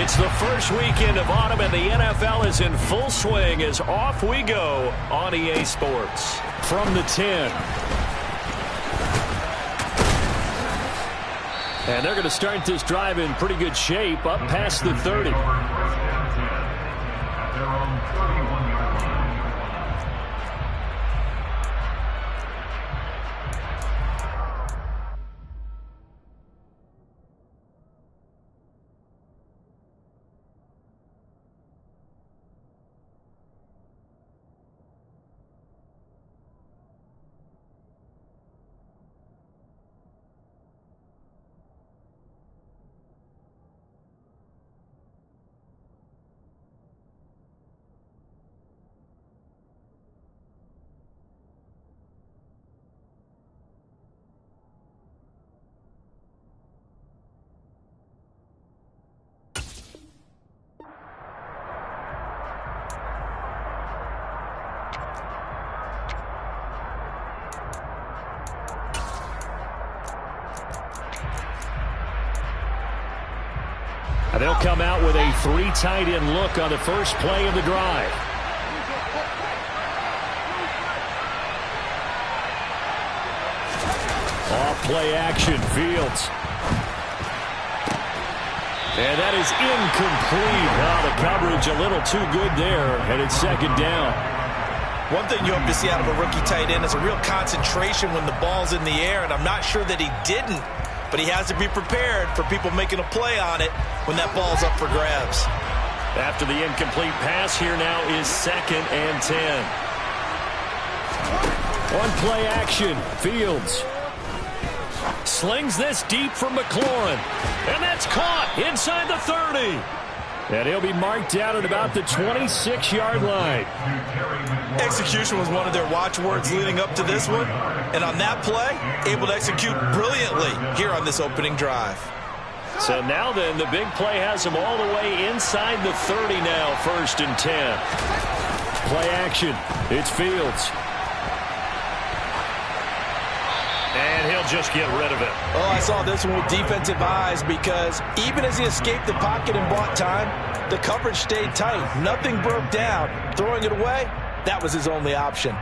It's the first weekend of autumn, and the NFL is in full swing as off we go on EA Sports. From the 10. And they're going to start this drive in pretty good shape, up past the 30. They'll come out with a 3 tight end look on the first play of the drive. Off play action, Fields. And that is incomplete. The coverage a little too good there, and it's second down. One thing you hope to see out of a rookie tight end is a real concentration when the ball's in the air, and I'm not sure that he didn't. But he has to be prepared for people making a play on it when that ball's up for grabs. After the incomplete pass, here now is 2nd and 10. One play action. Fields slings this deep from McLaurin. And that's caught inside the 30. And he'll be marked down at about the 26-yard line. Execution was one of their watchwords leading up to this one. And on that play, able to execute brilliantly here on this opening drive. So now then, the big play has him all the way inside the 30 now, 1st and 10. Play action. It's Fields. And he'll just get rid of it. Oh, I saw this one with defensive eyes because even as he escaped the pocket and bought time, the coverage stayed tight. Nothing broke down. Throwing it away, that was his only option.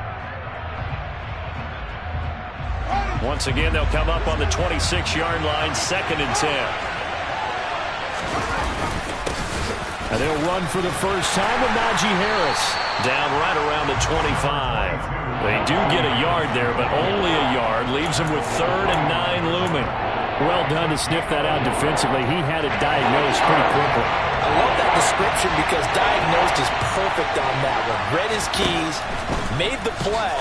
Once again, they'll come up on the 26-yard line, 2nd and 10. And they'll run for the first time with Najee Harris. Down right around the 25. They do get a yard there, but only a yard. Leaves them with 3rd and 9 looming. Well done to sniff that out defensively. He had it diagnosed pretty quickly. I love that description because diagnosed is perfect on that one. Read his keys, made the play,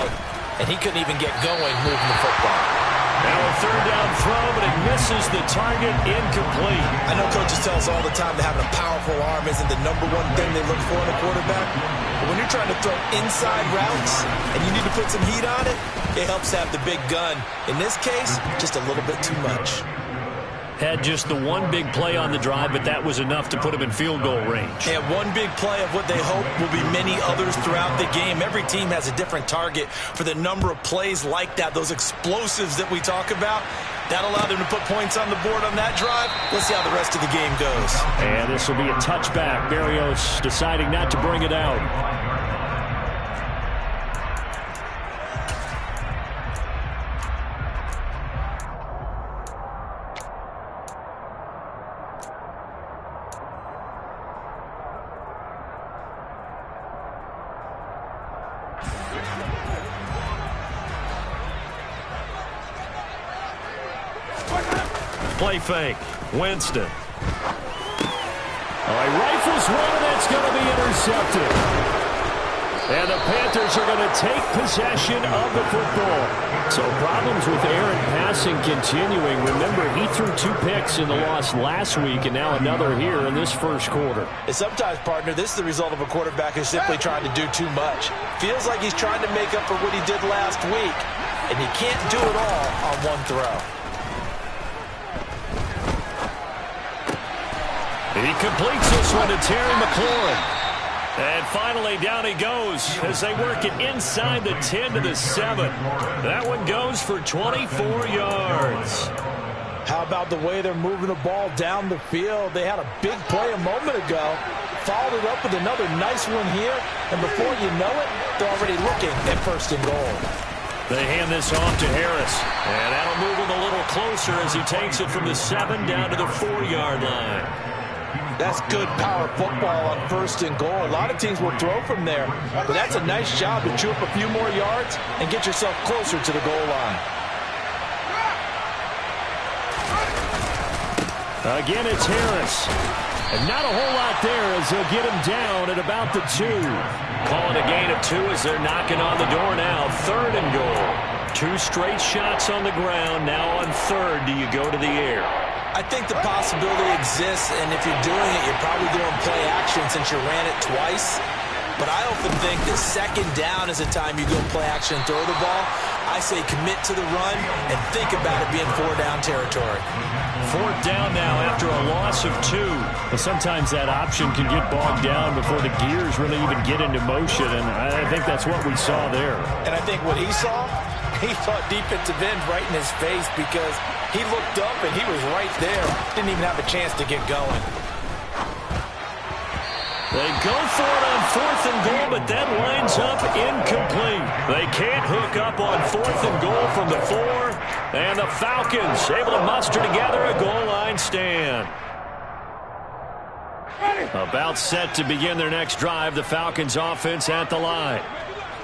and he couldn't even get going moving the football. Now a 3rd down throw, but it misses the target, incomplete. I know coaches tell us all the time that having a powerful arm isn't the #1 thing they look for in a quarterback. But when you're trying to throw inside routes and you need to put some heat on it, it helps to have the big gun. In this case, just a little bit too much. Had just the one big play on the drive, but that was enough to put him in field goal range. And one big play of what they hope will be many others throughout the game. Every team has a different target for the number of plays like that, those explosives that we talk about. That allowed them to put points on the board on that drive. Let's see how the rest of the game goes. And this will be a touchback. Berrios deciding not to bring it out. Play fake. Winston. He rifles one, and that's going to be intercepted. And the Panthers are going to take possession of the football. So problems with Aaron passing continuing. Remember, he threw 2 picks in the loss last week, and now another here in this first quarter. And sometimes, partner, this is the result of a quarterback who's simply trying to do too much. Feels like he's trying to make up for what he did last week, and he can't do it all on one throw. He completes this one to Terry McLaurin. And finally, down he goes as they work it inside the 10 to the 7. That one goes for 24 yards. How about the way they're moving the ball down the field? They had a big play a moment ago, followed it up with another nice one here, and before you know it, they're already looking at 1st and goal. They hand this off to Harris, and that'll move him a little closer as he takes it from the 7 down to the 4-yard line. That's good power football on 1st and goal. A lot of teams will throw from there, but that's a nice job to chew up a few more yards and get yourself closer to the goal line. Again, it's Harris. And not a whole lot there as he'll get him down at about the 2. Calling a gain of 2 as they're knocking on the door now. 3rd and goal. 2 straight shots on the ground. Now on 3rd, do you go to the air? I think the possibility exists, and if you're doing it, you're probably doing play action since you ran it twice. But I often think that 2nd down is the time you go play action and throw the ball. I say commit to the run and think about it being 4-down territory. 4th down now after a loss of 2. Well, sometimes that option can get bogged down before the gears really even get into motion, and I think that's what we saw there. And I think what he saw, he thought defensive end right in his face because he looked up and he was right there. Didn't even have a chance to get going. They go for it on 4th and goal, but that winds up incomplete. They can't hook up on 4th and goal from the 4, and the Falcons able to muster together a goal line stand. About set to begin their next drive, the Falcons offense at the line.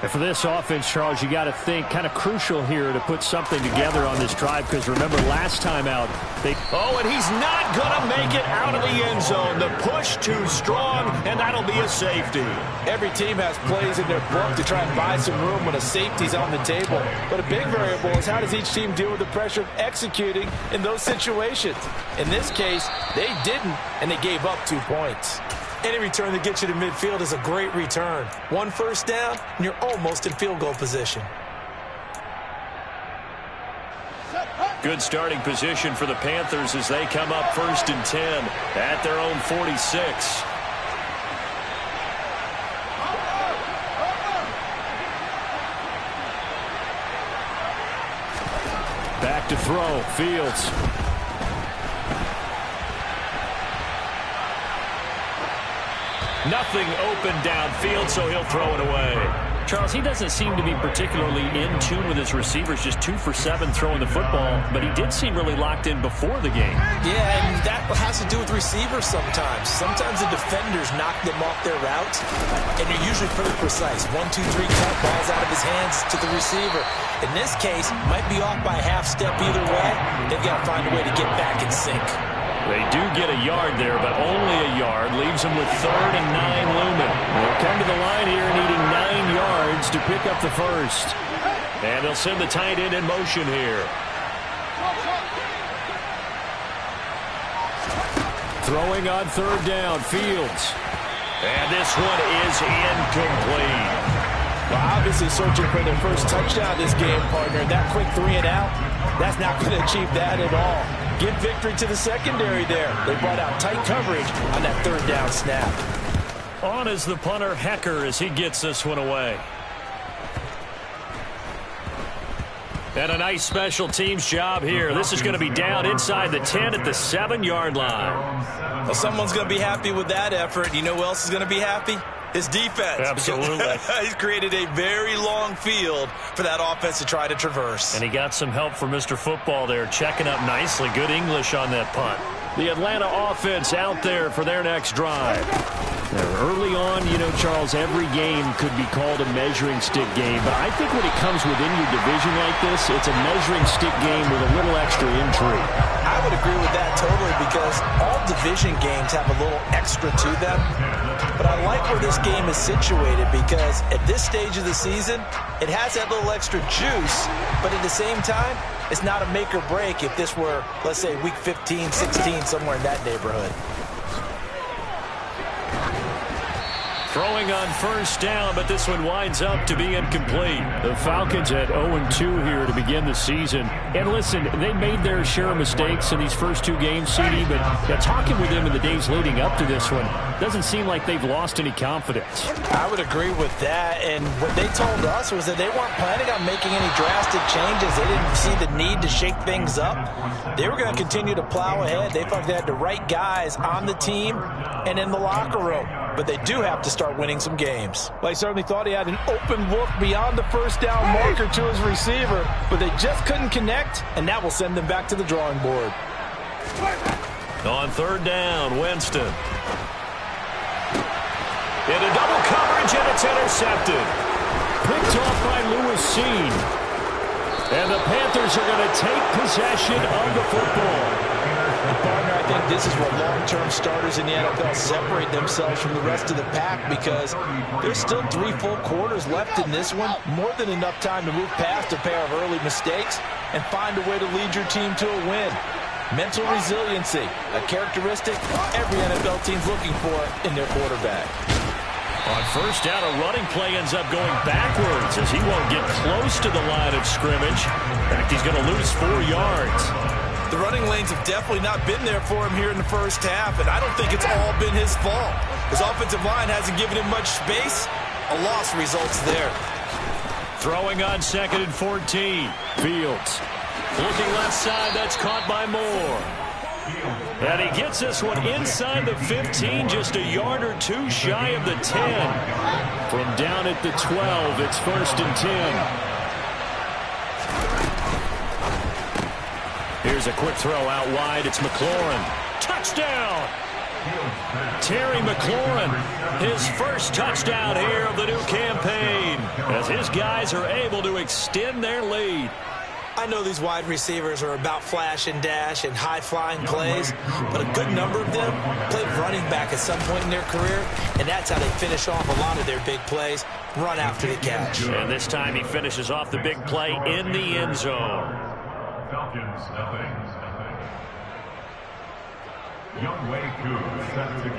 And for this offense, Charles, you got to think kind of crucial here to put something together on this drive because remember last time out, and he's not going to make it out of the end zone. The push too strong, and that'll be a safety. Every team has plays in their book to try and buy some room when a safety's on the table. But a big variable is how does each team deal with the pressure of executing in those situations. In this case, they didn't, and they gave up 2 points. Any return that gets you to midfield is a great return. 1 first down, and you're almost in field goal position. Good starting position for the Panthers as they come up 1st and 10 at their own 46. Back to throw, Fields. Nothing open downfield, so he'll throw it away. Charles, he doesn't seem to be particularly in tune with his receivers, just 2 for 7 throwing the football, but he did seem really locked in before the game. Yeah, and that has to do with receivers sometimes. Sometimes the defenders knock them off their routes, and they're usually pretty precise. 1, 2, 3, cut, ball's out of his hands to the receiver. In this case, might be off by a half step either way. They've got to find a way to get back in sync. They do get a yard there, but only a yard. Leaves them with 3rd and 9 looming. They'll come to the line here needing 9 yards to pick up the first. And they'll send the tight end in motion here. Throwing on 3rd down, Fields. And this one is incomplete. Well, obviously searching for their first touchdown this game, partner. That quick 3 and out, that's not going to achieve that at all. Give victory to the secondary there. They brought out tight coverage on that 3rd down snap. On is the punter, Hecker, as he gets this one away. And a nice special teams job here. This is going to be down inside the 10 at the 7-yard line. Well, someone's going to be happy with that effort. You know who else is going to be happy? His defense. Absolutely. He's created a very long field for that offense to try to traverse. And he got some help from Mr. Football there, checking up nicely. Good English on that punt. The Atlanta offense out there for their next drive. Now, early on, you know, Charles, every game could be called a measuring stick game. But I think when it comes within your division like this, it's a measuring stick game with a little extra intrigue. I would agree with that totally because all division games have a little extra to them. But I like where this game is situated because at this stage of the season, it has that little extra juice. But at the same time, it's not a make or break if this were, let's say, week 15, 16, somewhere in that neighborhood. Throw Throwing on first down, but this one winds up to be incomplete. The Falcons at 0-2 here to begin the season. And listen, they made their share of mistakes in these first two games, CD, but talking with them in the days leading up to this one, doesn't seem like they've lost any confidence. I would agree with that, and what they told us was that they weren't planning on making any drastic changes. They didn't see the need to shake things up. They were going to continue to plow ahead. They thought they had the right guys on the team and in the locker room. But they do have to start winning some games. Well, he certainly thought he had an open look beyond the first down marker to his receiver, but they just couldn't connect, and that will send them back to the drawing board. On third down, Winston. Into double coverage, and it's intercepted. Picked off by Lewis Seen. And the Panthers are going to take possession of the football. And partner, I think this is where long-term starters in the NFL separate themselves from the rest of the pack, because there's still 3 full quarters left in this one. More than enough time to move past a pair of early mistakes and find a way to lead your team to a win. Mental resiliency, a characteristic every NFL team's looking for in their quarterback. On first down, a running play ends up going backwards as he won't get close to the line of scrimmage. In fact, he's going to lose 4 yards. The running lanes have definitely not been there for him here in the first half, and I don't think it's all been his fault. His offensive line hasn't given him much space. A loss results there. Throwing on 2nd and 14. Fields. Looking left side, that's caught by Moore. And he gets this one inside the 15, just a yard or 2 shy of the 10. From down at the 12, it's 1st and 10. Here's a quick throw out wide. It's McLaurin. Touchdown! Terry McLaurin, his first touchdown here of the new campaign, as his guys are able to extend their lead. I know these wide receivers are about flash and dash and high-flying plays, but a good number of them played running back at some point in their career, and that's how they finish off a lot of their big plays, run after the catch. And this time he finishes off the big play in the end zone.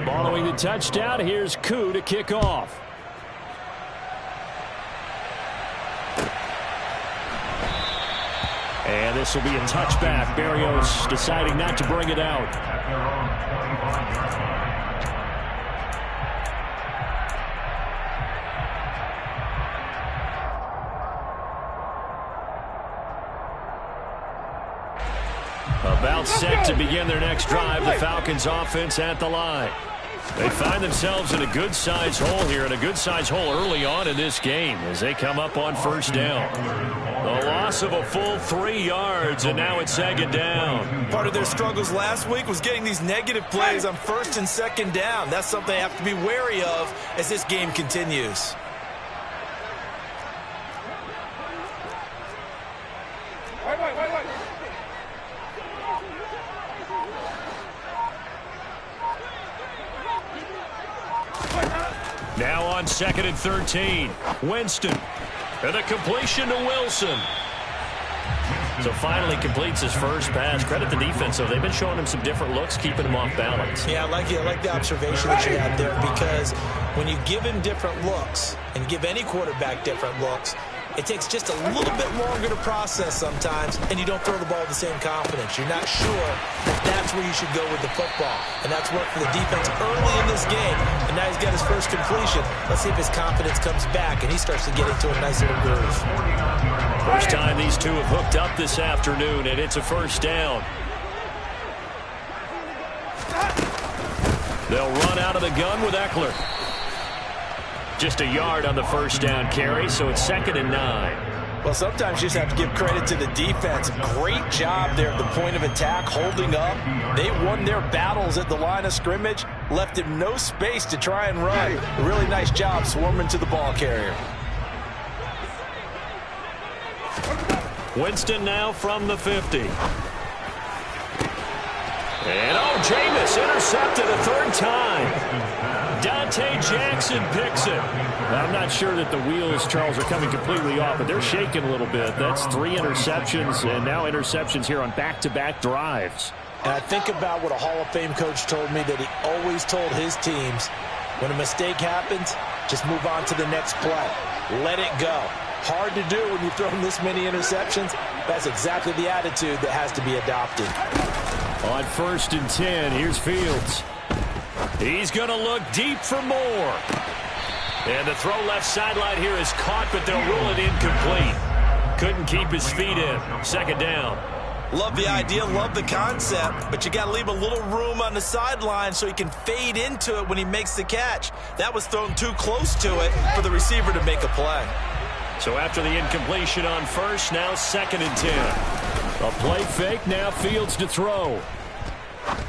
Following the touchdown, here's Koo to kick off. And this will be a touchback. Berrios deciding not to bring it out. About set to begin their next drive. The Falcons offense at the line. They find themselves in a good-sized hole here, and a good-sized hole early on in this game as they come up on first down. The loss of a full 3 yards, and now it's 2nd down. Part of their struggles last week was getting these negative plays on 1st and 2nd down. That's something they have to be wary of as this game continues. Now on 2nd and 13. Winston. And a completion to Wilson. So finally completes his first pass. Credit the defense, though. They've been showing him some different looks, keeping him off balance. Yeah, I like the observation that you had there, because when you give him different looks and give any quarterback different looks, it takes just a little bit longer to process sometimes, and you don't throw the ball with the same confidence. You're not sure that that's where you should go with the football. And that's worked for the defense early in this game. And now he's got his first completion. Let's see if his confidence comes back and he starts to get into a nice little groove. First time these two have hooked up this afternoon, and it's a first down. They'll run out of the gun with Eckler. Just a yard on the first down carry, so it's 2nd and 9. Well, sometimes you just have to give credit to the defense. Great job there at the point of attack, holding up. They won their battles at the line of scrimmage, left him no space to try and run. A really nice job swarming to the ball carrier. Winston now from the 50. And Jameis intercepted a 3rd time. Dante Jackson picks it. I'm not sure that the wheels, Charles, are coming completely off, but they're shaking a little bit. That's 3 interceptions, and now interceptions here on back-to-back drives. And I think about what a Hall of Fame coach told me, that he always told his teams, when a mistake happens, Just move on to the next play. Let it go. Hard to do when you've thrown this many interceptions. That's exactly the attitude that has to be adopted. On 1st and 10, here's Fields. He's going to look deep for more. And the throw left sideline here is caught, but they'll rule it incomplete. Couldn't keep his feet in. 2nd down. Love the idea, love the concept, but you got to leave a little room on the sideline so he can fade into it when he makes the catch. That was thrown too close to it for the receiver to make a play. So after the incompletion on 1st, now 2nd and 10. A play fake, now Fields to throw.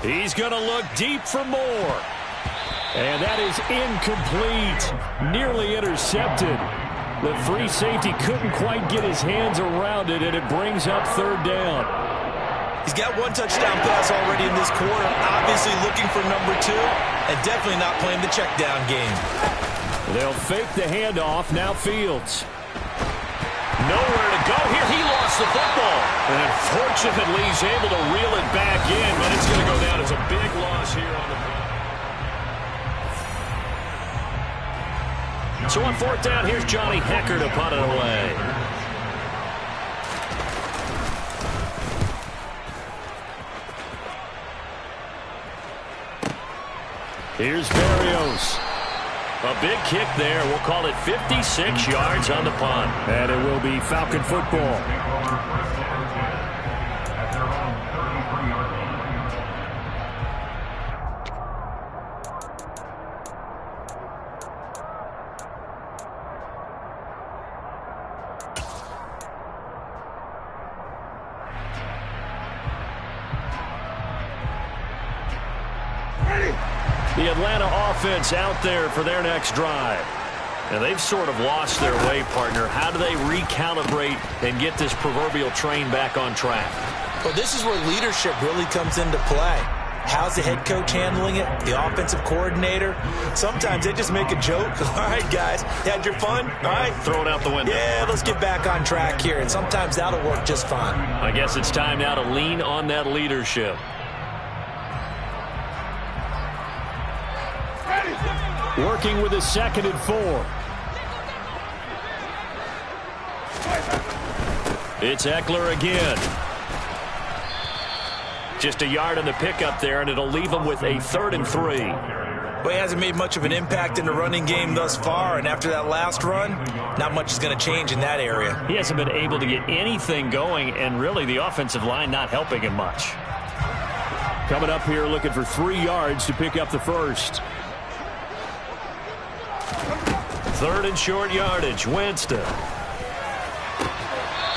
He's going to look deep for more. And that is incomplete. Nearly intercepted. The free safety couldn't quite get his hands around it, and it brings up 3rd down. He's got 1 touchdown pass already in this quarter. Obviously looking for number 2, and definitely not playing the check down game. They'll fake the handoff. Now Fields. Nowhere to go here. He lost the football. And unfortunately, he's able to reel it back in, but it's going to go down as a big loss here on the play. So on 4th down, here's Johnny Hecker to punt it away. Here's Berrios. A big kick there. We'll call it 56 yards on the punt. And it will be Falcon football. The Atlanta offense out there for their next drive. And they've sort of lost their way, partner. How do they recalibrate and get this proverbial train back on track? Well, this is where leadership really comes into play. How's the head coach handling it? The offensive coordinator? Sometimes they just make a joke. All right, guys, you had your fun? All right. Throw it out the window. Yeah, let's get back on track here. And sometimes that'll work just fine. I guess it's time now to lean on that leadership. Working with a 2nd and 4. It's Eckler again. Just a yard on the pickup there, and it'll leave him with a 3rd and 3. Well, he hasn't made much of an impact in the running game thus far, and after that last run, not much is going to change in that area. He hasn't been able to get anything going, and really the offensive line not helping him much. Coming up here looking for 3 yards to pick up the 1st. 3rd and short yardage. Winston.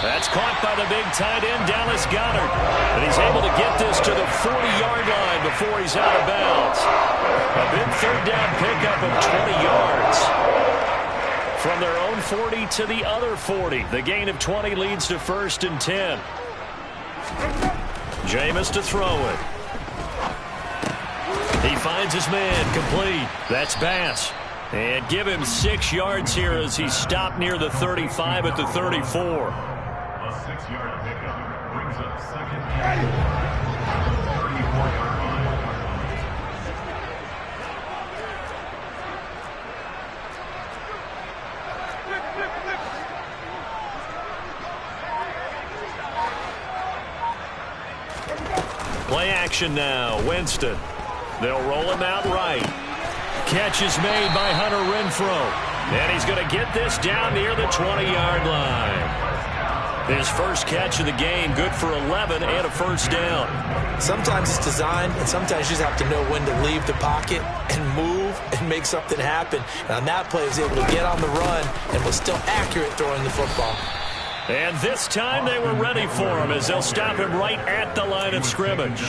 That's caught by the big tight end, Dallas Goedert. And he's able to get this to the 40-yard line before he's out of bounds. A big 3rd down pickup of 20 yards. From their own 40 to the other 40. The gain of 20 leads to 1st and 10. Jameis to throw it. He finds his man, complete. That's Bass. And give him 6 yards here as he stopped near the 35 at the 34. A 6-yard pickup brings up 2nd and 34-yard line. Play action now. Winston. They'll roll him out right. Catch is made by Hunter Renfrow. And he's going to get this down near the 20-yard line. His first catch of the game, good for 11 and a 1st down. Sometimes it's designed, and sometimes you just have to know when to leave the pocket and move and make something happen. And on that play, he was able to get on the run and was still accurate throwing the football. And this time they were ready for him as they'll stop him right at the line of scrimmage.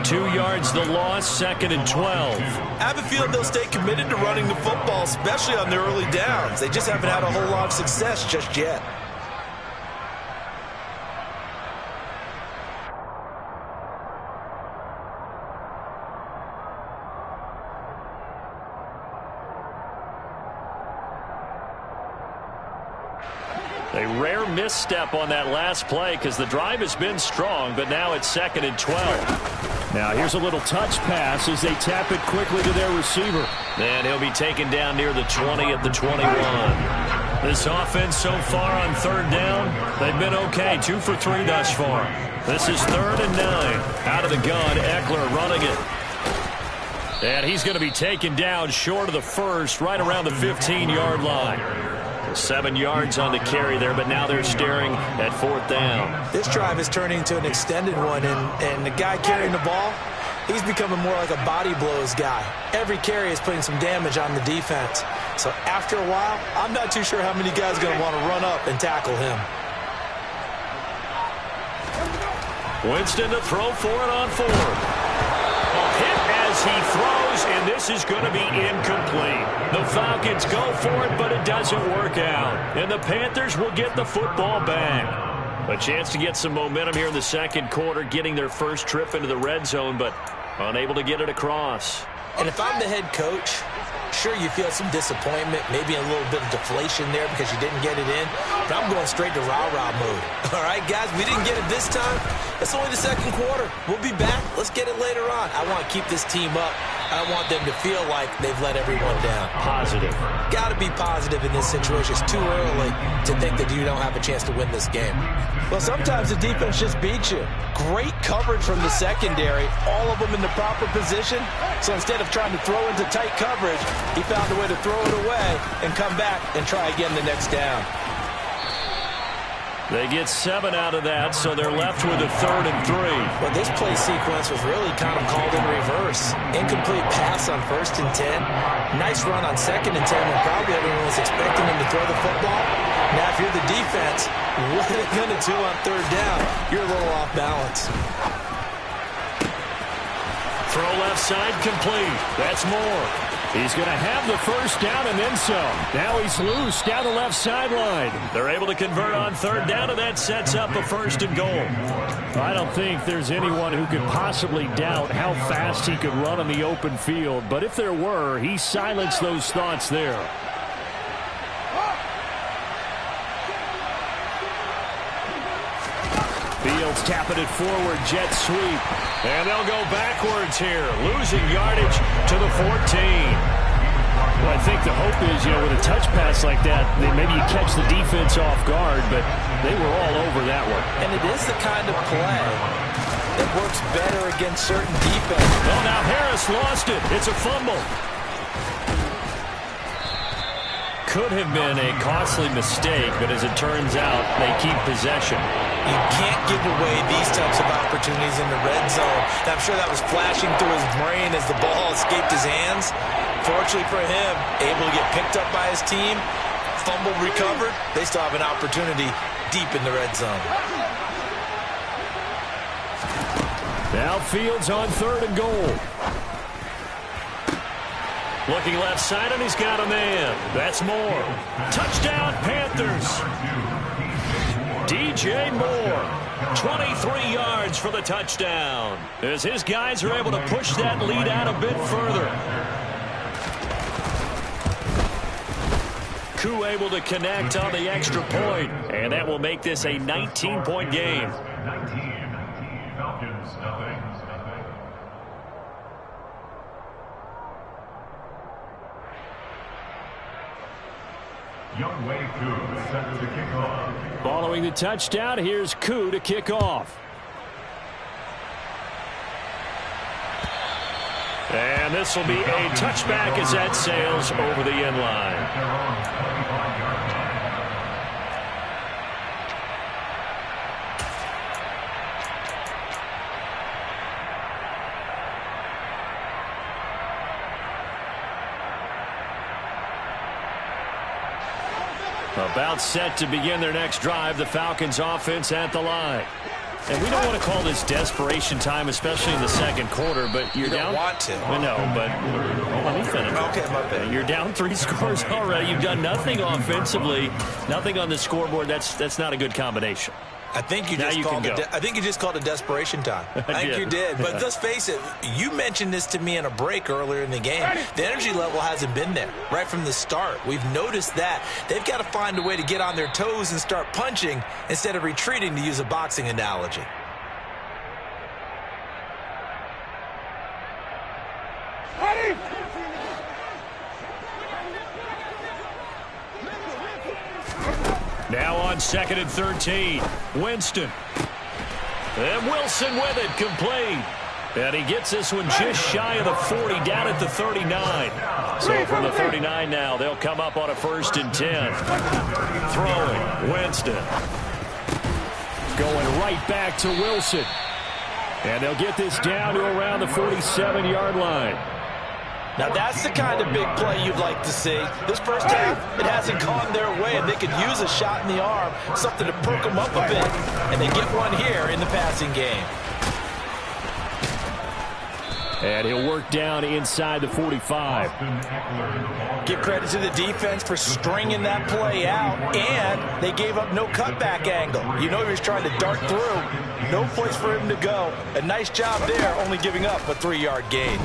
2 yards the loss, 2nd and 12. I have a feeling they'll stay committed to running the football, especially on their early downs. They just haven't had a whole lot of success just yet. A rare misstep on that last play because the drive has been strong, but now it's 2nd and 12. Now here's a little touch pass as they tap it quickly to their receiver. And he'll be taken down near the 20 at the 21. This offense so far on third down, they've been okay. 2 for 3 thus far. This is 3rd and 9. Out of the gun, Eckler running it. And he's going to be taken down short of the first, right around the 15-yard line. 7 yards on the carry there, but now they're staring at 4th down. This drive is turning into an extended one, and the guy carrying the ball, he's becoming more like a body blows guy. Every carry is putting some damage on the defense. So after a while, I'm not too sure how many guys are going to want to run up and tackle him. Winston to throw for it on 4th. Hit as he throws, and this is going to be incomplete. The Falcons go for it, but it doesn't work out. And the Panthers will get the football back. A chance to get some momentum here in the second quarter, getting their first trip into the red zone, but unable to get it across. And if I'm the head coach, sure, you feel some disappointment, maybe a little bit of deflation there because you didn't get it in, but I'm going straight to rah-rah mode. All right, guys, we didn't get it this time. It's only the second quarter. We'll be back. Let's get it later on. I want to keep this team up. I don't want them to feel like they've let everyone down. Positive. Got to be positive in this situation. It's too early to think that you don't have a chance to win this game. Well, sometimes the defense just beats you. Great coverage from the secondary, all of them in the proper position. So instead of trying to throw into tight coverage, he found a way to throw it away and come back and try again the next down. They get 7 out of that, so they're left with a 3rd and 3. Well, this play sequence was really kind of called in reverse. Incomplete pass on 1st and 10. Nice run on 2nd and 10 when probably everyone was expecting him to throw the football. Now, if you're the defense, what are they going to do on 3rd down? You're a little off balance. Throw left side complete. That's Moore. He's going to have the first down and then some. Now he's loose down the left sideline. They're able to convert on 3rd down, and that sets up a 1st and goal. I don't think there's anyone who could possibly doubt how fast he could run on the open field. But if there were, he silenced those thoughts there. Fields tapping it forward, jet sweep. And they'll go backwards here, losing yardage to the 14. Well, I think the hope is, with a touch pass like that, maybe you catch the defense off guard, but they were all over that one. And it is the kind of play that works better against certain defense. Oh, now Harris lost it. It's a fumble. Could have been a costly mistake, but as it turns out, they keep possession. You can't give away these types of opportunities in the red zone. And I'm sure that was flashing through his brain as the ball escaped his hands. Fortunately for him, able to get picked up by his team, fumble recovered. They still have an opportunity deep in the red zone. Now Fields on 3rd and goal. Looking left side, and he's got a man. That's Moore. Touchdown, Panthers. DJ Moore, 23 yards for the touchdown, as his guys are able to push that lead out a bit further. Koo able to connect on the extra point, and that will make this a 19-point game. 19. Falcons, nothing. Young Wei Koo set to kick off. Following the touchdown, here's Koo to kick off. And this will be a touchback as that sails over the end line. About set to begin their next drive, the Falcons offense at the line. And we don't want to call this desperation time, especially in the second quarter, but you're down. You don't want to. I know, but let me finish. Okay, my bad. You're down 3 scores already. You've done nothing offensively, nothing on the scoreboard. That's not a good combination. I think you just called it desperation time. I think you did. But let's face it, you mentioned this to me in a break earlier in the game. The energy level hasn't been there right from the start. We've noticed that. They've got to find a way to get on their toes and start punching instead of retreating, to use a boxing analogy. Now on 2nd and 13. Winston. And Wilson with it, complete. And he gets this one just shy of the 40, down at the 39. So from the 39 now, they'll come up on a 1st and 10. Throwing, Winston. Going right back to Wilson. And they'll get this down to around the 47-yard line. Now that's the kind of big play you'd like to see. This first half, it hasn't gone their way, and they could use a shot in the arm, something to perk them up a bit. And they get one here in the passing game. And he'll work down inside the 45. Give credit to the defense for stringing that play out, and they gave up no cutback angle. You know he was trying to dart through. No place for him to go. A nice job there, only giving up a 3-yard gain.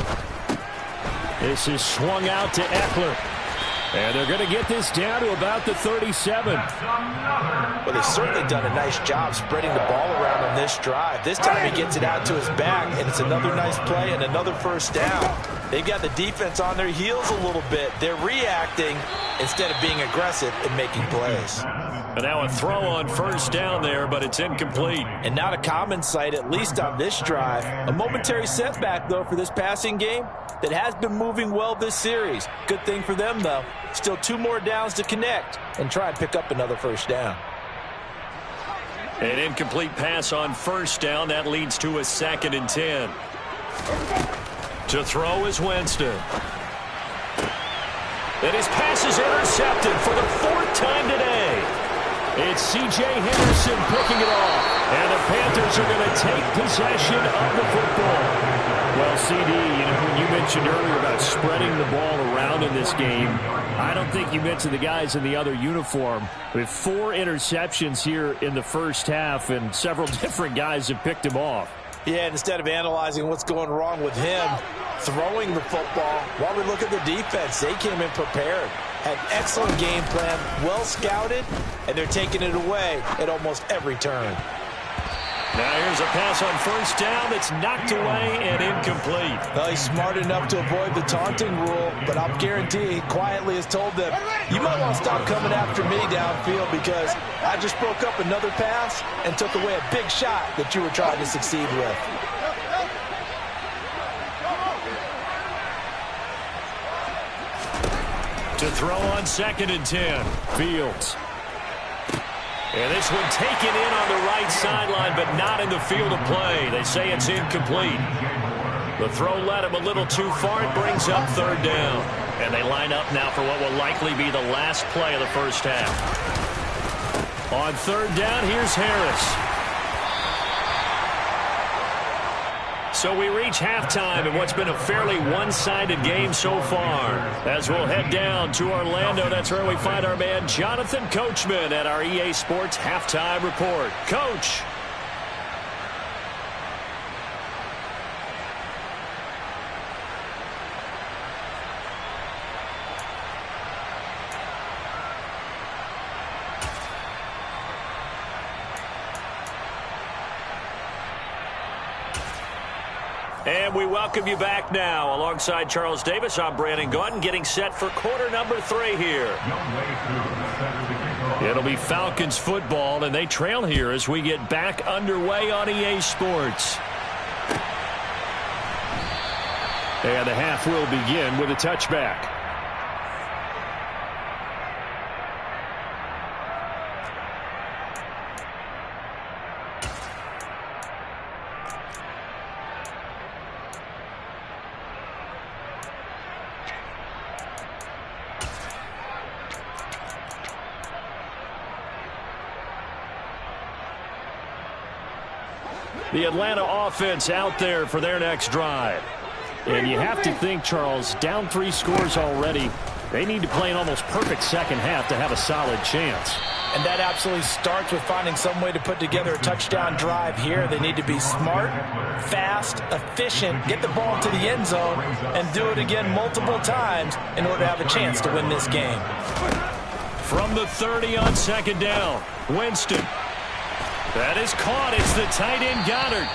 This is swung out to Eckler. And they're going to get this down to about the 37. Well, they've certainly done a nice job spreading the ball around on this drive. This time he gets it out to his back, and it's another nice play and another 1st down. They've got the defense on their heels a little bit. They're reacting instead of being aggressive and making plays. And now a throw on 1st down there, but it's incomplete. And not a common sight, at least on this drive. A momentary setback, though, for this passing game that has been moving well this series. Good thing for them, though. Still 2 more downs to connect and try and pick up another 1st down. An incomplete pass on 1st down. That leads to a 2nd and 10. To throw is Winston. And his pass is intercepted for the 4th time today. It's C.J. Henderson picking it off. And the Panthers are going to take possession of the football. Well, CD, when you mentioned earlier about spreading the ball around in this game, I don't think you mentioned the guys in the other uniform. With 4 interceptions here in the first half, and several different guys have picked him off. Yeah, instead of analyzing what's going wrong with him throwing the football, while we look at the defense, they came in prepared. Had excellent game plan, well scouted, and they're taking it away at almost every turn. Now here's a pass on 1st down that's knocked away and incomplete. Well, he's smart enough to avoid the taunting rule, but I'll guarantee he quietly has told them, you might want to stop coming after me downfield because I just broke up another pass and took away a big shot that you were trying to succeed with. To throw on 2nd and 10. Fields. And this one taken in on the right sideline, but not in the field of play. They say it's incomplete. The throw led him a little too far. It brings up 3rd down. And they line up now for what will likely be the last play of the first half. On 3rd down, here's Harris. So we reach halftime in what's been a fairly one-sided game so far. As we'll head down to Orlando, that's where we find our man Jonathan Coachman at our EA Sports Halftime Report. Coach. And we welcome you back now. Alongside Charles Davis, I'm Brandon Gaudin, getting set for quarter number 3 here. It'll be Falcons football, and they trail here as we get back underway on EA Sports. And the half will begin with a touchback. The Atlanta offense out there for their next drive. And you have to think, Charles, down 3 scores already. They need to play an almost perfect second half to have a solid chance. And that absolutely starts with finding some way to put together a touchdown drive here. They need to be smart, fast, efficient, get the ball into the end zone, and do it again multiple times in order to have a chance to win this game. From the 30 on 2nd down, Winston. That is caught. It's the tight end Goddard.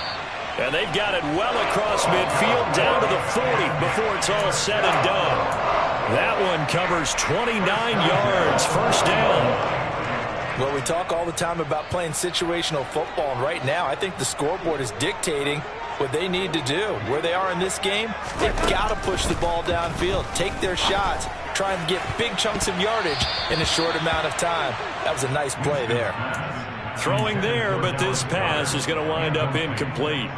And they've got it well across midfield down to the 40 before it's all said and done. That one covers 29 yards. 1st down. Well, we talk all the time about playing situational football, and right now I think the scoreboard is dictating what they need to do. Where they are in this game, they've got to push the ball downfield, take their shots, try and get big chunks of yardage in a short amount of time. That was a nice play there. Throwing there, but this pass is going to wind up incomplete.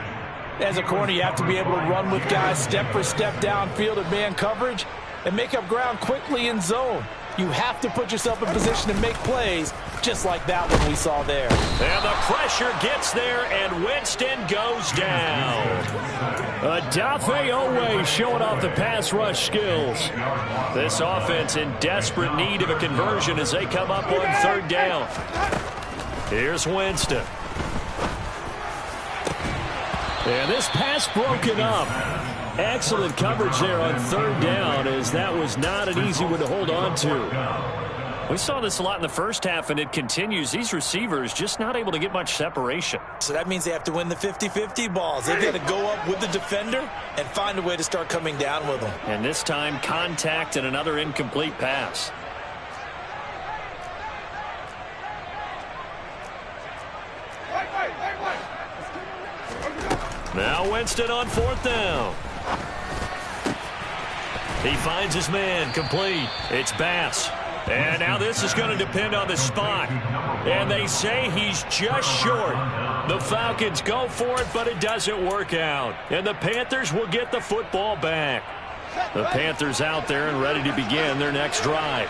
As a corner, you have to be able to run with guys step for step downfield in man coverage and make up ground quickly in zone. You have to put yourself in position to make plays, just like that one we saw there. And the pressure gets there, and Winston goes down. Adafe Owe showing off the pass rush skills. This offense in desperate need of a conversion as they come up on third down. Here's Winston. And this pass broken up. Excellent coverage there on third down, as that was not an easy one to hold on to. We saw this a lot in the first half, and it continues. These receivers just not able to get much separation. So that means they have to win the 50-50 balls. They've got to go up with the defender and find a way to start coming down with them. And this time, contact and another incomplete pass. Now Winston on fourth down. He finds his man, complete. It's Bass. And now this is going to depend on the spot. And they say he's just short. The Falcons go for it, but it doesn't work out. And the Panthers will get the football back. The Panthers out there and ready to begin their next drive.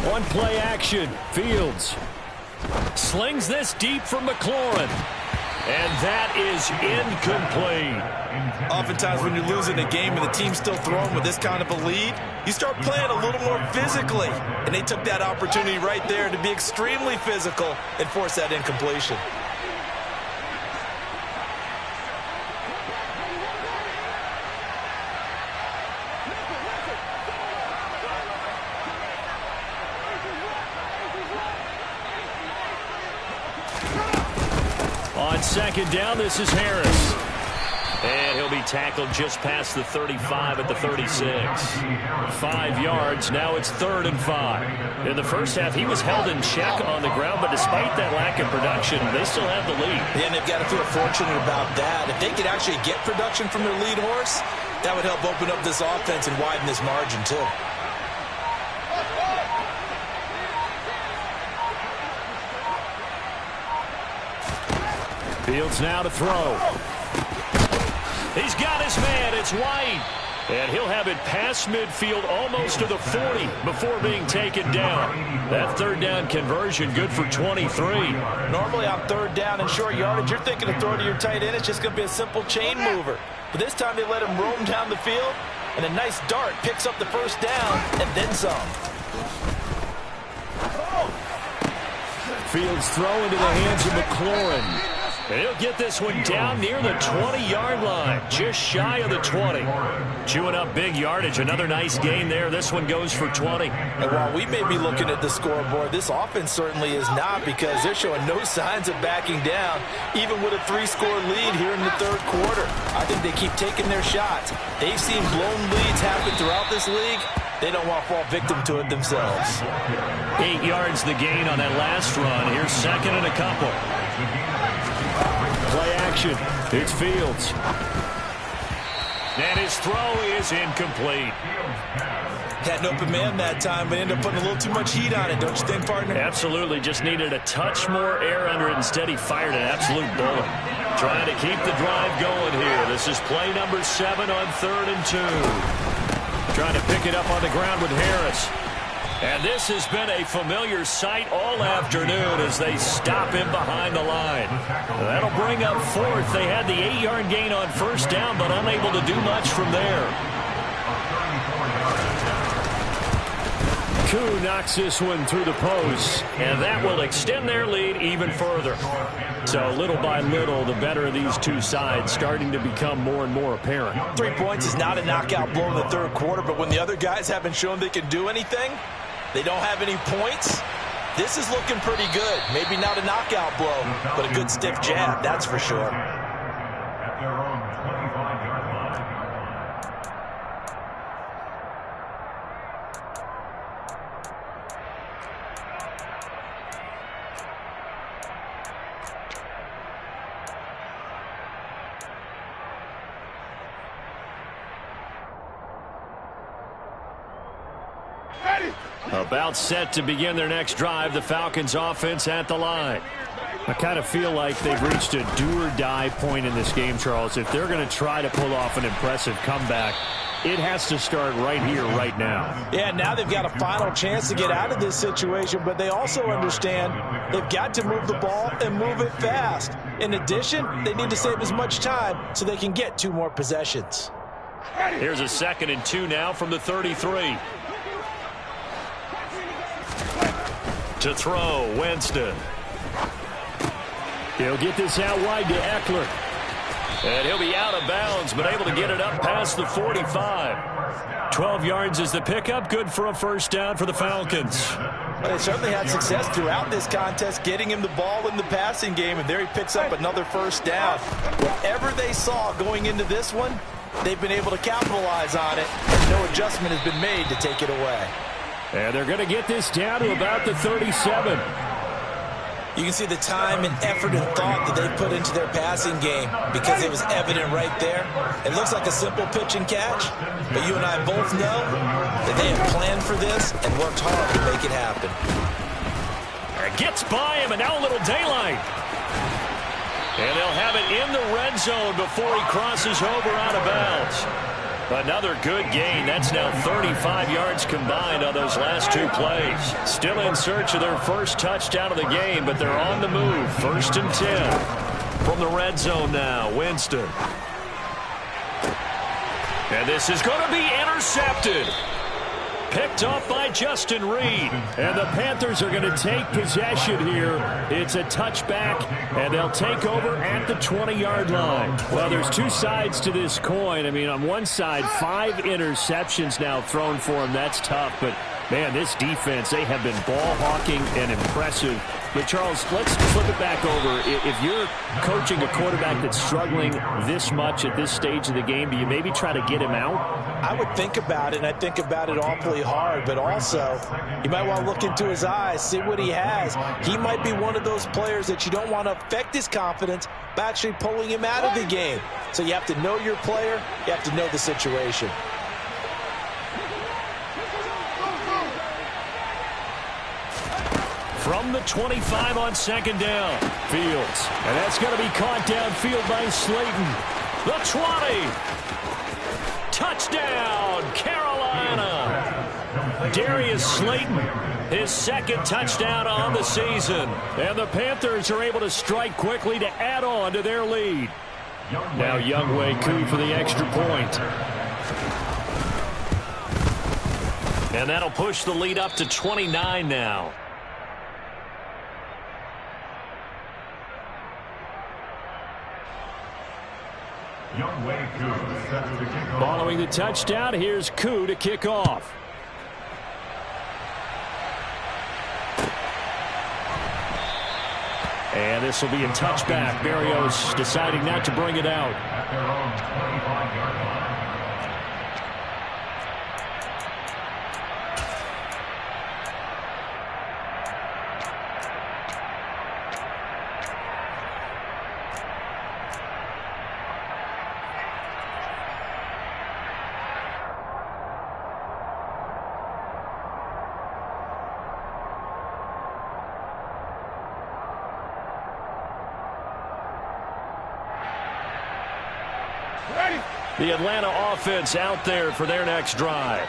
One play action. Fields slings this deep from McLaurin. And that is incomplete. Oftentimes when you're losing a game and the team's still throwing with this kind of a lead, you start playing a little more physically. And they took that opportunity right there to be extremely physical and force that incompletion. On second down, this is Harris. And he'll be tackled just past the 35 at the 36. 5 yards. Now it's 3rd and 5. In the first half, he was held in check on the ground, but despite that lack of production, they still have the lead. Yeah, and they've got to feel fortunate about that. If they could actually get production from their lead horse, that would help open up this offense and widen this margin, too. Fields now to throw. He's got his man. It's White. And he'll have it past midfield almost to the 40 before being taken down. That third down conversion good for 23. Normally on third down and short yardage, you're thinking to throw to your tight end. It's just going to be a simple chain mover. But this time they let him roam down the field, and a nice dart picks up the first down and then some. Fields throw into the hands of McLaurin. And he'll get this one down near the 20-yard line, just shy of the 20. Chewing up big yardage, another nice gain there. This one goes for 20. And while we may be looking at the scoreboard, this offense certainly is not, because they're showing no signs of backing down, even with a 3-score lead here in the third quarter. I think they keep taking their shots. They've seen blown leads happen throughout this league. They don't want to fall victim to it themselves. 8 yards the gain on that last run. Here's second and a couple. Play action. It's Fields. And his throw is incomplete. Had an open man that time, but ended up putting a little too much heat on it, don't you think, partner? Absolutely. Just needed a touch more air under it. Instead, he fired an absolute bullet. Trying to keep the drive going here. This is play number 7 on 3rd and 2. Trying to pick it up on the ground with Harris. And this has been a familiar sight all afternoon as they stop him behind the line. That'll bring up 4th. They had the 8-yard gain on first down, but unable to do much from there. Koo knocks this one through the post, and that will extend their lead even further. So little by little, the better of these two sides starting to become more and more apparent. 3 points is not a knockout blow in the third quarter, but when the other guys haven't shown they can do anything, they don't have any points, this is looking pretty good. Maybe not a knockout blow, but a good stiff jab, that's for sure. At their own 25-yard line. About set to begin their next drive, the Falcons offense at the line. I kind of feel like they've reached a do-or-die point in this game, Charles. If they're going to try to pull off an impressive comeback, it has to start right here, right now. Yeah, now they've got a final chance to get out of this situation, but they also understand they've got to move the ball and move it fast. In addition, they need to save as much time so they can get 2 more possessions. Here's a 2nd and 2 now from the 33. To throw, Winston. He'll get this out wide to Eckler. And he'll be out of bounds, but able to get it up past the 45. 12 yards is the pickup. Good for a first down for the Falcons. Well, they certainly had success throughout this contest, getting him the ball in the passing game, and there he picks up another first down. Whatever they saw going into this one, they've been able to capitalize on it, and no adjustment has been made to take it away. And they're going to get this down to about the 37. You can see the time and effort and thought that they put into their passing game because it was evident right there. It looks like a simple pitch and catch, but you and I both know that they have planned for this and worked hard to make it happen. Gets by him, and now a little daylight. And they'll have it in the red zone before he crosses over out of bounds. Another good gain. That's now 35 yards combined on those last 2 plays. Still in search of their first touchdown of the game, but they're on the move. 1st and 10 from the red zone now. Winston. And this is going to be intercepted. Picked off by Justin Reed. And the Panthers are going to take possession here. It's a touchback, and they'll take over at the 20-yard line. Well, there's 2 sides to this coin. I mean, on one side, 5 interceptions now thrown for him. That's tough, but man, this defense, they have been ball hawking and impressive. But, Charles, let's flip it back over. If you're coaching a quarterback that's struggling this much at this stage of the game, do you maybe try to get him out? I would think about it, and I think about it awfully hard. But also, you might want to look into his eyes, see what he has. He might be one of those players that you don't want to affect his confidence by actually pulling him out of the game. So you have to know your player. You have to know the situation. From the 25 on 2nd down. Fields. And that's going to be caught downfield by Slayton. The 20. Touchdown, Carolina. Darius Slayton, his 2nd touchdown on the season. And the Panthers are able to strike quickly to add on to their lead. Now Younghoe Koo for the extra point. And that'll push the lead up to 29 now. Following the touchdown, here's Koo to kick off. And this will be a touchback. Berrios deciding not to bring it out. The Atlanta offense out there for their next drive.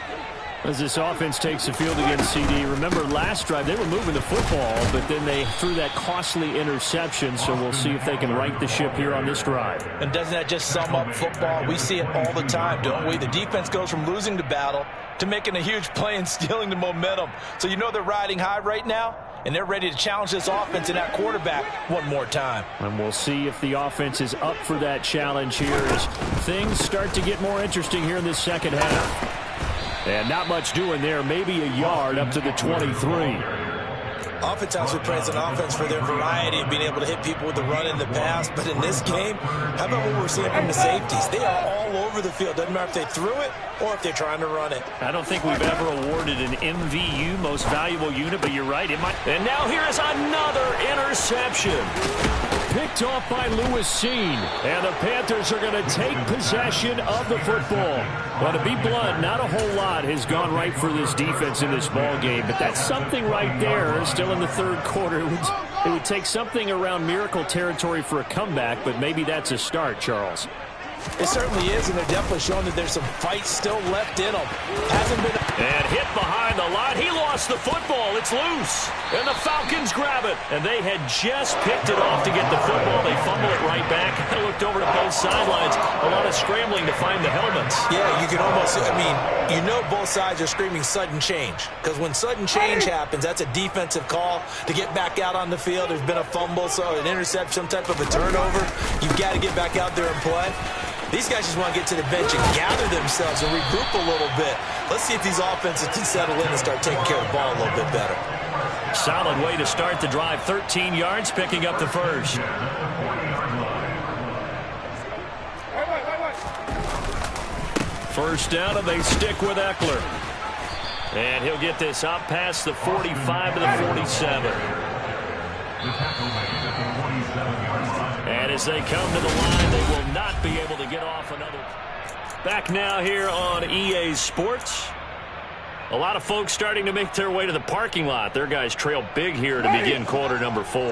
As this offense takes the field against CD. Remember, last drive, they were moving the football, but then they threw that costly interception, so we'll see if they can right the ship here on this drive. And doesn't that just sum up football? We see it all the time, don't we? The defense goes from losing the battle to making a huge play and stealing the momentum. So you know they're riding high right now, and they're ready to challenge this offense and that quarterback one more time. And we'll see if the offense is up for that challenge here as things start to get more interesting here in this second half. And not much doing there, maybe a yard up to the 23. Oftentimes we praise an offense for their variety of being able to hit people with the run and the pass. But in this game, how about what we're seeing from the safeties? They are all over the field. Doesn't matter if they threw it or if they're trying to run it. I don't think we've ever awarded an MVU, most valuable unit, but you're right. It might. And now here is another interception. picked off by Lewis Seen. And the Panthers are going to take possession of the football. Well, to be blunt, not a whole lot has gone right for this defense in this ball game. But that's something right there. Still in the third quarter. It would take something around miracle territory for a comeback, but maybe that's a start, Charles. It certainly is, and they're definitely showing that there's some fight still left in them. Hasn't been... And hit behind the line. He lost the football. It's loose. And the Falcons grab it. And they had just picked it off to get the football. They fumble it right back. I looked over to both sidelines. A lot of scrambling to find the helmets. Yeah, you can almost, you know both sides are screaming sudden change. Because when sudden change happens, that's a defensive call to get back out on the field. There's been a fumble, so an interception, some type of a turnover. You've got to get back out there and play. These guys just want to get to the bench and gather themselves and regroup a little bit. Let's see if these offenses can settle in and start taking care of the ball a little bit better. Solid way to start the drive. 13 yards, picking up the first. First down, and they stick with Eckler. And he'll get this up past the 45 to the 47. And as they come to the line, they will not be able to get off another. Back now here on EA Sports. A lot of folks starting to make their way to the parking lot. Their guys trail big here to begin quarter number 4.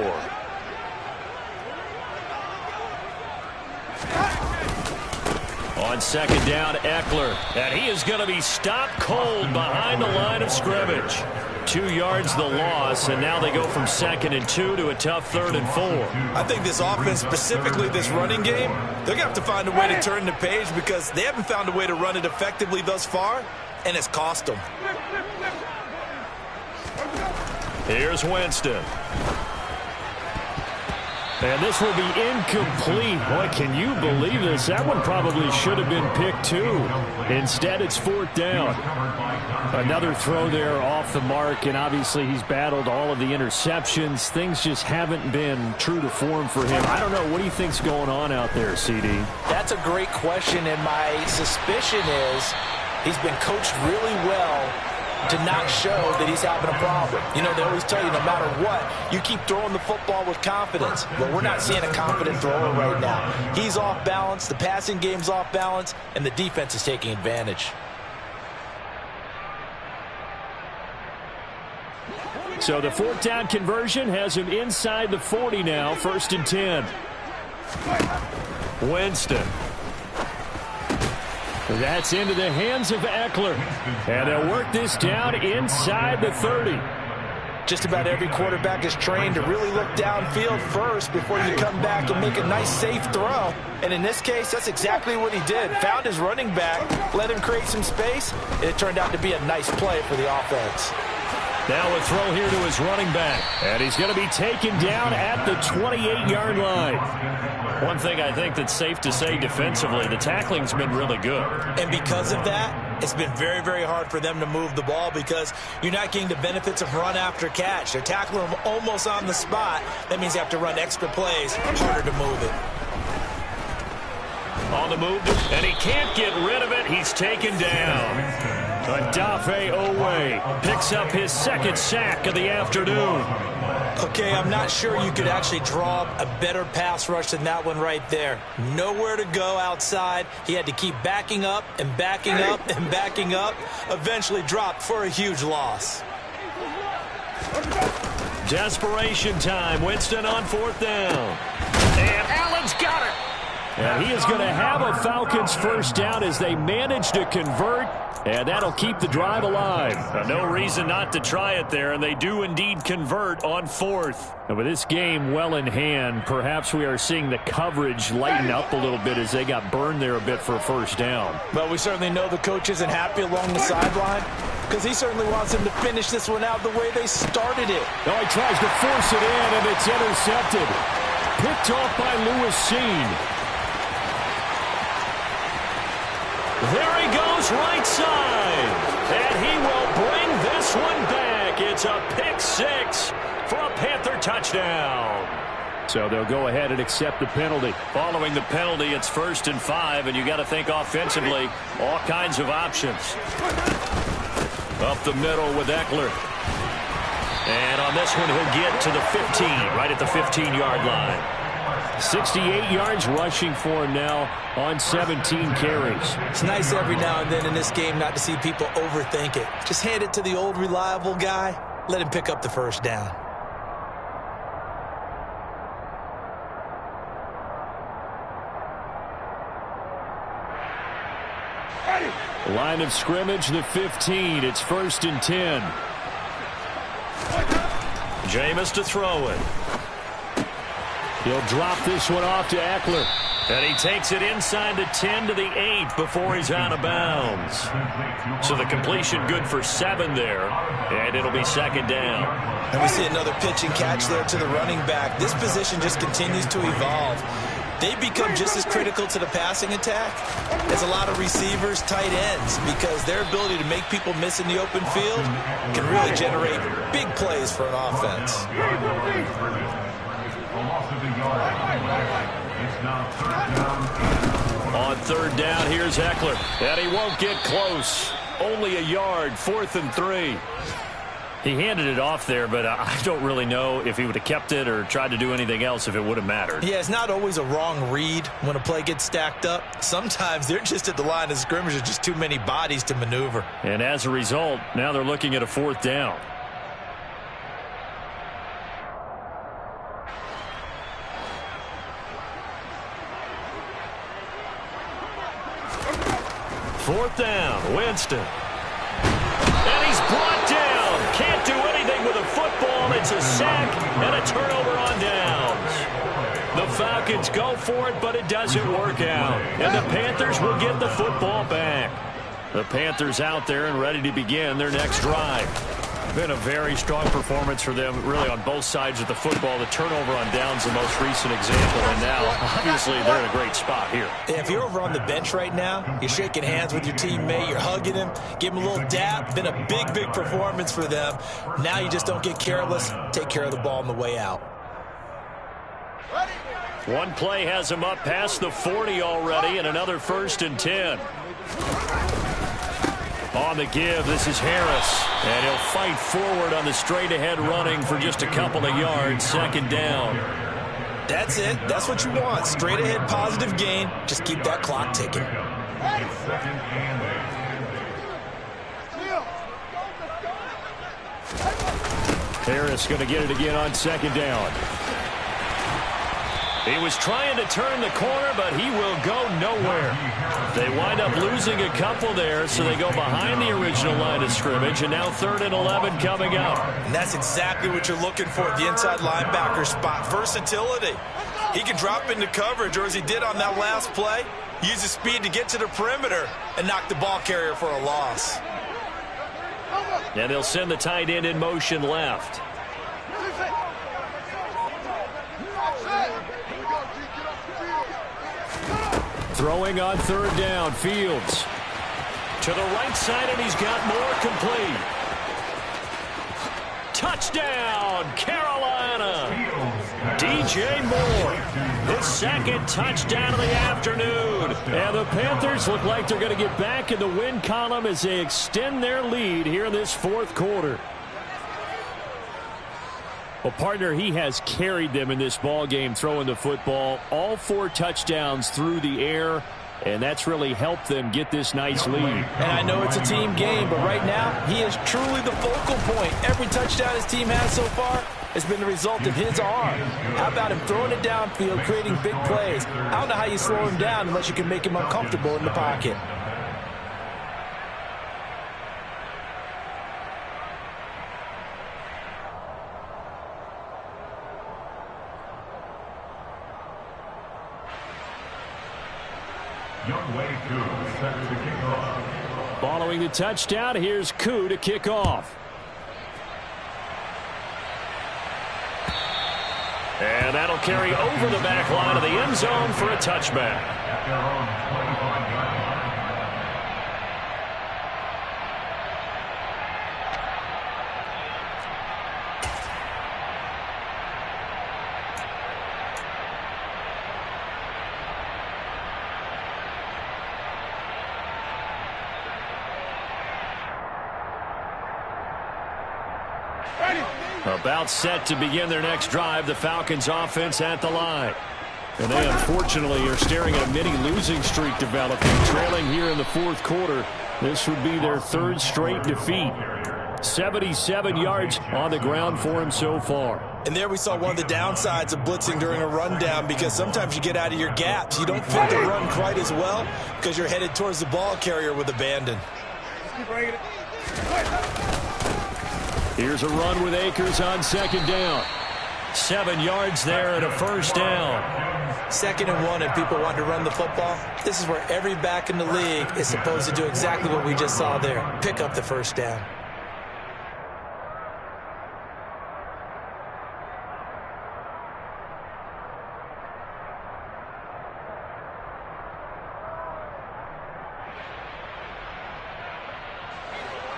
On second down, Eckler. And he is going to be stopped cold behind the line of scrimmage. 2 yards the loss, and now they go from 2nd and 2 to a tough 3rd and 4. I think this offense, specifically this running game, they're going to have to find a way to turn the page because they haven't found a way to run it effectively thus far, and it's cost them. Here's Winston. And this will be incomplete. Boy, can you believe this? That one probably should have been picked too. Instead, it's 4th down. Another throw there off the mark, and obviously he's battled all of the interceptions. Things just haven't been true to form for him. I don't know. What do you think's going on out there, CD? That's a great question, and my suspicion is he's been coached really well to not show that he's having a problem. You know, they always tell you no matter what, you keep throwing the football with confidence. Well, we're not seeing a confident thrower right now. He's off balance, the passing game's off balance, and the defense is taking advantage. So the 4th down conversion has him inside the 40 now, 1st and 10. Winston. That's into the hands of Eckler. And they'll work this down inside the 30. Just about every quarterback is trained to really look downfield first before you come back and make a nice, safe throw. And in this case, that's exactly what he did. Found his running back, let him create some space, and it turned out to be a nice play for the offense. Now a throw here to his running back. And he's going to be taken down at the 28-yard line. One thing I think that's safe to say defensively, the tackling's been really good. And because of that, it's been very, very hard for them to move the ball because you're not getting the benefits of run after catch. They're tackling them almost on the spot. That means they have to run extra plays, harder to move it. On the move, and he can't get rid of it. He's taken down. Odafe Owe picks up his 2nd sack of the afternoon. Okay, I'm not sure you could actually draw a better pass rush than that one right there. Nowhere to go outside. He had to keep backing up and backing up and backing up. Eventually dropped for a huge loss. Desperation time. Winston on 4th down. And Allen's got it. And he is going to have a Falcons 1st down as they manage to convert. And that'll keep the drive alive. No reason not to try it there, and they do indeed convert on 4th. And with this game well in hand, perhaps we are seeing the coverage lighten up a little bit as they got burned there a bit for a 1st down. Well, we certainly know the coach isn't happy along the sideline because he certainly wants them to finish this one out the way they started it. Oh, he tries to force it in, and it's intercepted. Picked off by Lewis Seen. There he goes right side. And he will bring this one back. It's a pick 6 for a Panther touchdown. So they'll go ahead and accept the penalty. Following the penalty, it's 1st and 5, and you got to think offensively, all kinds of options. Up the middle with Eckler. And on this one, he'll get to the 15, right at the 15-yard line. 68 yards rushing for him now on 17 carries. It's nice every now and then in this game not to see people overthink it. Just hand it to the old reliable guy. Let him pick up the first down. Line of scrimmage, the 15. It's 1st and 10. Jameis to throw it. He'll drop this one off to Eckler. And he takes it inside the 10 to the 8 before he's out of bounds. So the completion good for 7 there. And it'll be 2nd down. And we see another pitch and catch there to the running back. This position just continues to evolve. They become just as critical to the passing attack as a lot of receivers, tight ends, because their ability to make people miss in the open field can really generate big plays for an offense. On 3rd down, here's Eckler. And he won't get close. Only a yard, 4th and 3. He handed it off there, but I don't really know if he would have kept it or tried to do anything else if it would have mattered. Yeah, it's not always a wrong read when a play gets stacked up. Sometimes they're just at the line of scrimmage. There's just too many bodies to maneuver. And as a result, now they're looking at a 4th down. Fourth down, Winston. And he's brought down. Can't do anything with a football. It's a sack and a turnover on downs. The Falcons go for it, but it doesn't work out. And the Panthers will get the football back. The Panthers out there and ready to begin their next drive. Been a very strong performance for them, really, on both sides of the football. The turnover on downs, the most recent example, and now, obviously, they're in a great spot here. Yeah, if you're over on the bench right now, you're shaking hands with your teammate, you're hugging him, give him a little dap. Been a big, big performance for them. Now you just don't get careless. Take care of the ball on the way out. One play has him up past the 40 already, and another 1st and 10. On the give, this is Harris. And he'll fight forward on the straight-ahead running for just a couple of yards. 2nd down. That's it. That's what you want. Straight-ahead positive gain. Just keep that clock ticking. Harris going to get it again on 2nd down. He was trying to turn the corner, but he will go nowhere. They wind up losing a couple there, so they go behind the original line of scrimmage, and now 3rd and 11 coming up. And that's exactly what you're looking for at the inside linebacker spot. Versatility. He can drop into coverage, or as he did on that last play, use his speed to get to the perimeter and knock the ball carrier for a loss. And they'll send the tight end in motion left. Throwing on 3rd down, Fields. To the right side, and he's got more complete. Touchdown, Carolina. DJ Moore, his 2nd touchdown of the afternoon. And the Panthers look like they're going to get back in the win column as they extend their lead here in this 4th quarter. Well, partner, he has carried them in this ball game throwing the football. All 4 touchdowns through the air, and that's really helped them get this nice lead. And I know it's a team game, but right now, he is truly the focal point. Every touchdown his team has so far has been the result of his arm. How about him throwing it downfield, creating big plays? I don't know how you slow him down unless you can make him uncomfortable in the pocket. Following the touchdown, here's Koo to kick off. And that'll carry over the back line of the end zone for a touchback. About set to begin their next drive, the Falcons offense at the line. And they unfortunately are staring at a mini losing streak developing, trailing here in the fourth quarter. This would be their third straight defeat. 77 yards on the ground for him so far. And there we saw one of the downsides of blitzing during a rundown, because sometimes you get out of your gaps. You don't fit the run quite as well because you're headed towards the ball carrier with abandon. Here's a run with Akers on second down. 7 yards there and a first down. 2nd and 1 and people want to run the football. This is where every back in the league is supposed to do exactly what we just saw there. Pick up the first down.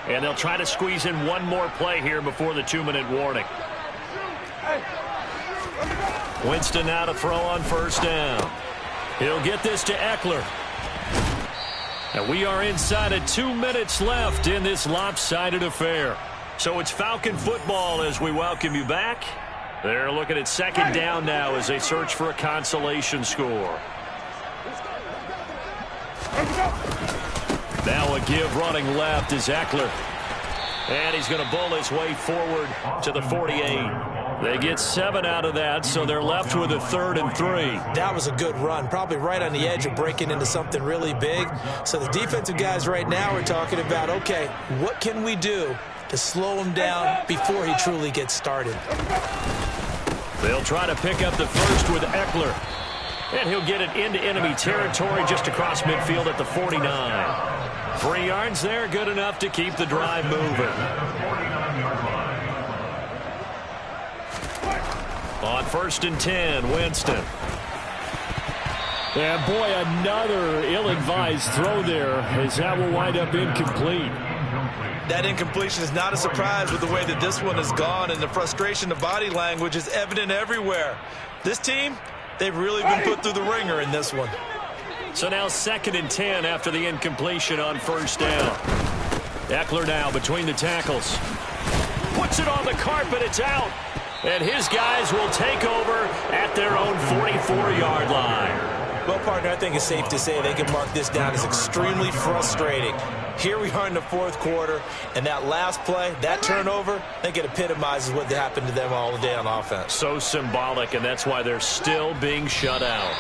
And they'll try to squeeze in one more play here before the 2-minute warning. Winston now to throw on first down. He'll get this to Eckler. And we are inside of 2 minutes left in this lopsided affair. So it's Falcon football as we welcome you back. They're looking at second down now as they search for a consolation score. Now a give running left is Eckler. And he's going to bull his way forward to the 48. They get 7 out of that, so they're left with a 3rd and 3. That was a good run, probably right on the edge of breaking into something really big. So the defensive guys right now are talking about, okay, what can we do to slow him down before he truly gets started? They'll try to pick up the first with Eckler. And he'll get it into enemy territory just across midfield at the 49. 3 yards there, good enough to keep the drive moving. On 1st and 10, Winston. And boy, another ill-advised throw there, as that will wind up incomplete. That incompletion is not a surprise with the way that this one has gone, and the frustration of body language is evident everywhere. This team, they've really been put through the ringer in this one. So now 2nd and 10 after the incompletion on first down. Eckler now between the tackles. Puts it on the carpet, it's out. And his guys will take over at their own 44-yard line. Well, partner, I think it's safe to say they can mark this down as extremely frustrating. Here we are in the fourth quarter, and that last play, that turnover, I think it epitomizes what happened to them all day on offense. So symbolic, and that's why they're still being shut out.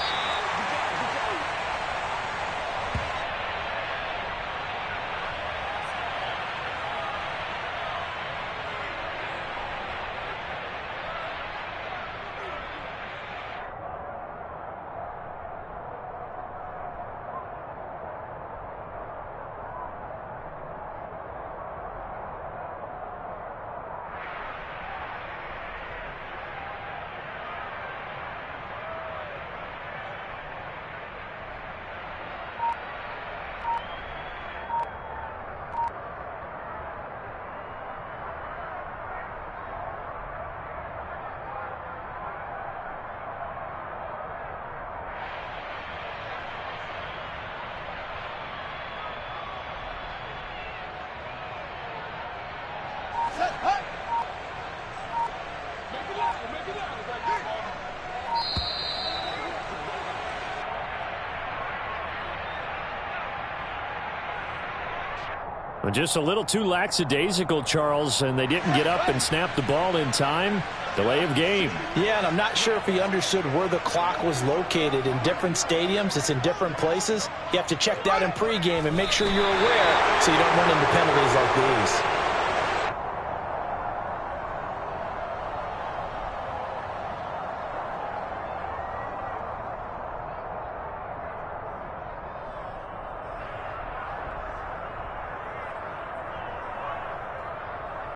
Just a little too lackadaisical, Charles, and they didn't get up and snap the ball in time. Delay of game. Yeah, and I'm not sure if he understood where the clock was located. In different stadiums, it's in different places. You have to check that in pregame and make sure you're aware so you don't run into penalties like these.